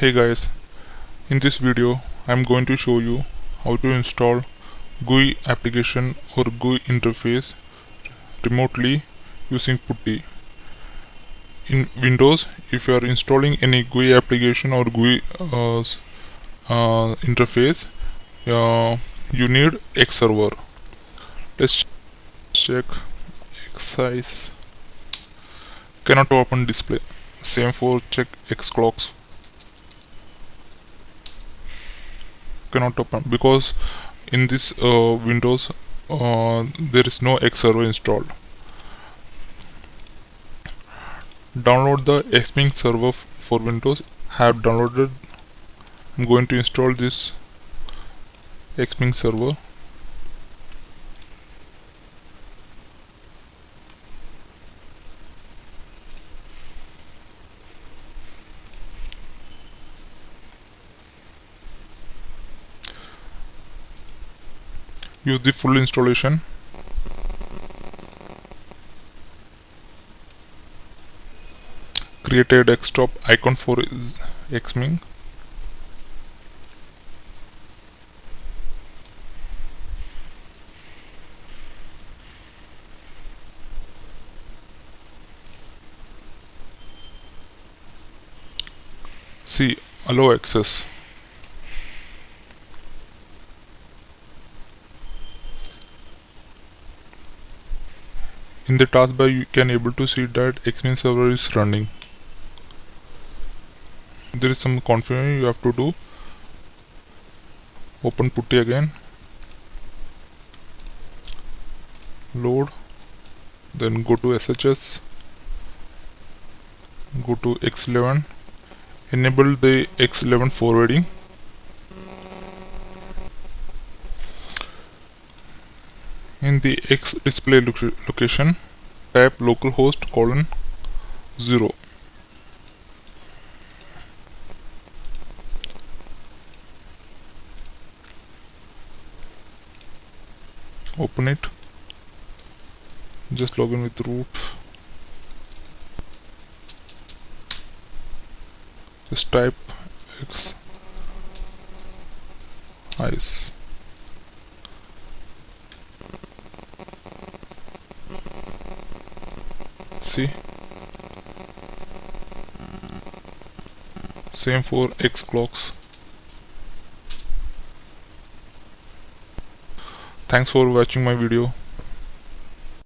Hey guys, in this video I'm going to show you how to install GUI application or GUI interface remotely using Putty. In Windows, if you are installing any GUI application or GUI interface, you need X server. Let's check Xeyes. Cannot open display. Same for check Xclocks. Cannot open because in this Windows there is no X server installed. Download the Xping server for Windows. Have downloaded. I'm going to install this Xping server. Use the full installation. Create a desktop icon for Xping. See, allow access. In the taskbar you can able to see that Xping server is running. There is some configuration you have to do. Open Putty again. Load. Then go to SHS. Go to X11. Enable the X11 forwarding. In the X display location, type localhost :0. Open it. Just log in with root. Just type Xeyes. See, same for Xclocks. Thanks for watching my video.